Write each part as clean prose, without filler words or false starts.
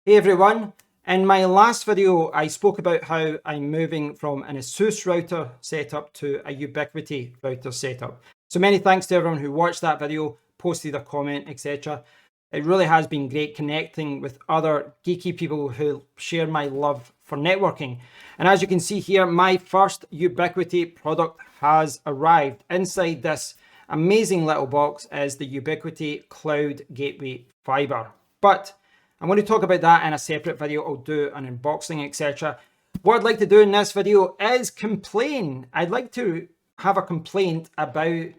Hey everyone, in my last video I spoke about how I'm moving from an ASUS router setup to a Ubiquiti router setup. So many thanks to everyone who watched that video, posted a comment, etc. It really has been great connecting with other geeky people who share my love for networking. And as you can see here, my first Ubiquiti product has arrived. Inside this amazing little box is the Ubiquiti Cloud Gateway Fiber. But I'm going to talk about that in a separate video. I'll do an unboxing, etc. What I'd like to do in this video is complain. I'd like to have a complaint about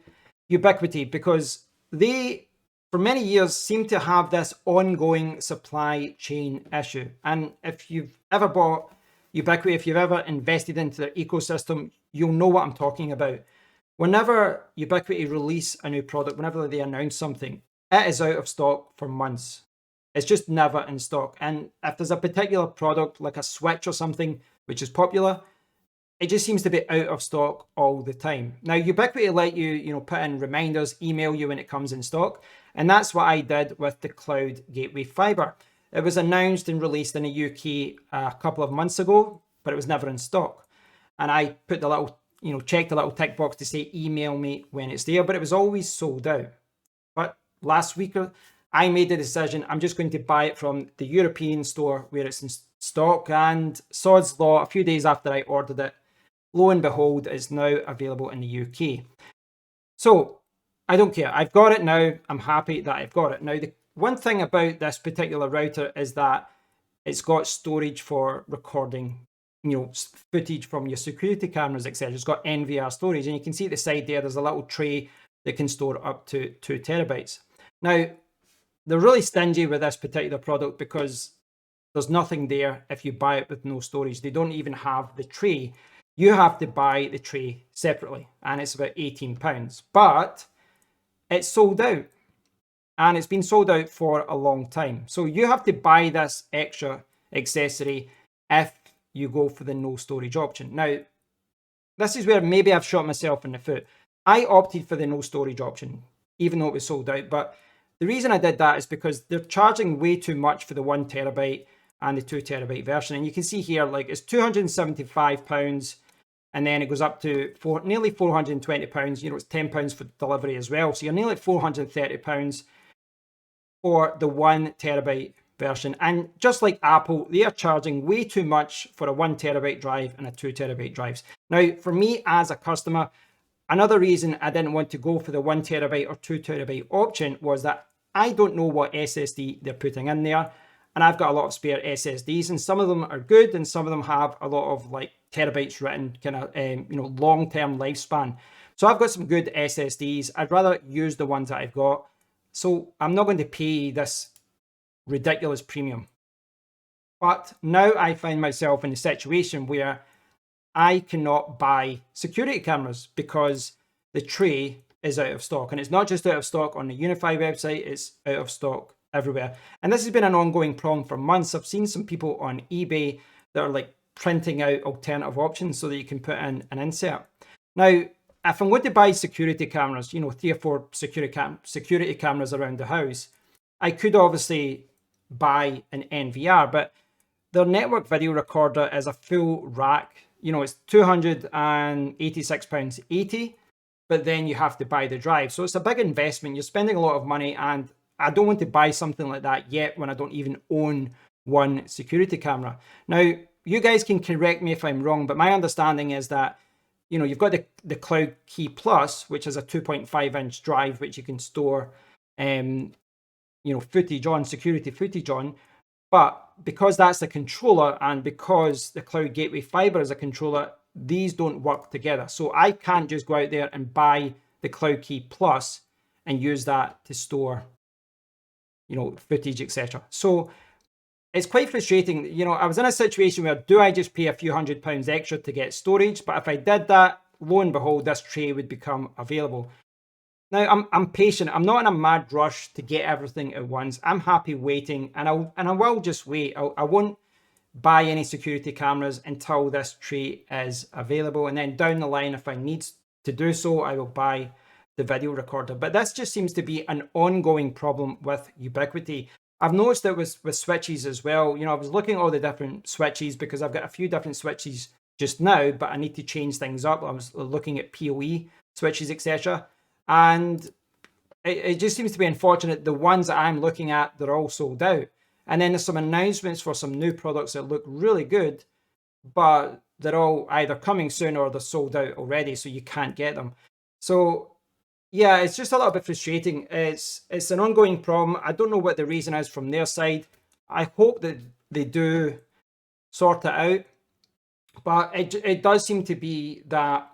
Ubiquiti because they, for many years, seem to have this ongoing supply chain issue. And if you've ever bought Ubiquiti, if you've ever invested into their ecosystem, you'll know what I'm talking about. Whenever Ubiquiti release a new product, whenever they announce something, it is out of stock for months. It's just never in stock. And if there's a particular product like a Switch or something which is popular, it just seems to be out of stock all the time. Now, Ubiquiti let you put in reminders, email you when it comes in stock. And that's what I did with the Cloud Gateway Fiber. It was announced and released in the UK a couple of months ago, but it was never in stock. And I put the little, checked the little tick box to say email me when it's there, but it was always sold out. But last week, I made the decision I'm just going to buy it from the European store where it's in stock, and sod's law, a few days after I ordered it, lo and behold, it's now available in the UK. So I don't care. I've got it now. I'm happy that I've got it. Now, the one thing about this particular router is that it's got storage for recording, footage from your security cameras, etc. It's got NVR storage, and you can see at the side there's a little tray that can store up to 2 terabytes. Now, they're really stingy with this particular product because there's nothing there if you buy it with no storage. They don't even have the tray. You have to buy the tray separately, and it's about £18. But it's sold out, and it's been sold out for a long time. So you have to buy this extra accessory if you go for the no storage option. Now, this is where maybe I've shot myself in the foot. I opted for the no storage option, even though it was sold out, but the reason I did that is because they're charging way too much for the 1 terabyte and the 2 terabyte version. And you can see here, like, it's £275, and then it goes up to nearly £420. It's £10 for delivery as well. So you're nearly £430 for the 1 terabyte version. And just like Apple, they are charging way too much for a 1 terabyte drive and a 2 terabyte drives. Now, for me as a customer, another reason I didn't want to go for the 1 terabyte or 2 terabyte option was that I don't know what SSD they're putting in there. And I've got a lot of spare SSDs, and some of them are good, and some of them have a lot of like terabytes written, kind of, long-term lifespan. So I've got some good SSDs. I'd rather use the ones that I've got. So I'm not going to pay this ridiculous premium. But now I find myself in a situation where I cannot buy security cameras because the tray is out of stock. And it's not just out of stock on the Unify website, it's out of stock everywhere. And this has been an ongoing problem for months. I've seen some people on eBay that are like printing out alternative options so that you can put in an insert. Now, if I'm going to buy security cameras, 3 or 4 security cameras around the house, I could obviously buy an NVR, but their network video recorder is a full rack. It's £286.80, but then you have to buy the drive. So it's a big investment. You're spending a lot of money, and I don't want to buy something like that yet when I don't even own one security camera. Now, you guys can correct me if I'm wrong, but my understanding is that, you've got the Cloud Key Plus, which is a 2.5-inch drive, which you can store, footage on, security footage on. But because that's the controller, and because the Cloud Gateway Fiber is a controller, these don't work together. So I can't just go out there and buy the Cloud Key Plus and use that to store, footage, etc. So it's quite frustrating. I was in a situation where, do I just pay a few £100 extra to get storage? But if I did that, lo and behold, this tray would become available. Now, I'm patient. I'm not in a mad rush to get everything at once. I'm happy waiting, and I will just wait. I won't buy any security cameras until this tray is available, and then down the line, if I need to do so, I will buy the video recorder. But this just seems to be an ongoing problem with Ubiquiti. I've noticed it with switches as well. You know, I was looking at all the different switches because I've got a few different switches just now, but I need to change things up. I was looking at PoE switches, etc. And it just seems to be unfortunate. The ones that I'm looking at, they're all sold out. And then there's some announcements for some new products that look really good, but they're all either coming soon or they're sold out already, so you can't get them. So yeah, it's just a little bit frustrating. It's an ongoing problem. I don't know what the reason is from their side. I hope that they do sort it out, but it does seem to be that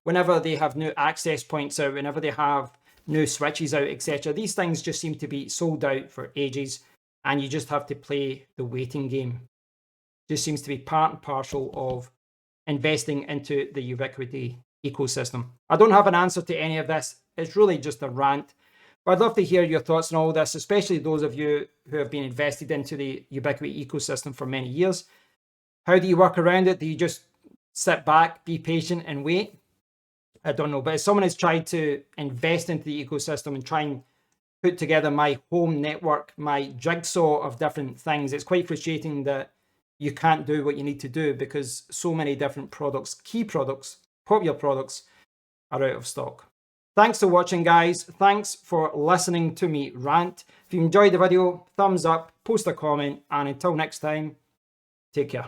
whenever they have new access points out, whenever they have new switches out, etc., these things just seem to be sold out for ages, and you just have to play the waiting game. Just seems to be part and parcel of investing into the Ubiquiti ecosystem. I don't have an answer to any of this. It's really just a rant. But I'd love to hear your thoughts on all this, especially those of you who have been invested into the Ubiquiti ecosystem for many years. How do you work around it? Do you just sit back, be patient, and wait? I don't know. But as someone has tried to invest into the ecosystem and try and put together my home network, my jigsaw of different things, it's quite frustrating that you can't do what you need to do because so many different products, key products, popular products, are out of stock. Thanks for watching, guys. Thanks for listening to me rant. If you enjoyed the video, thumbs up, post a comment, and until next time, take care.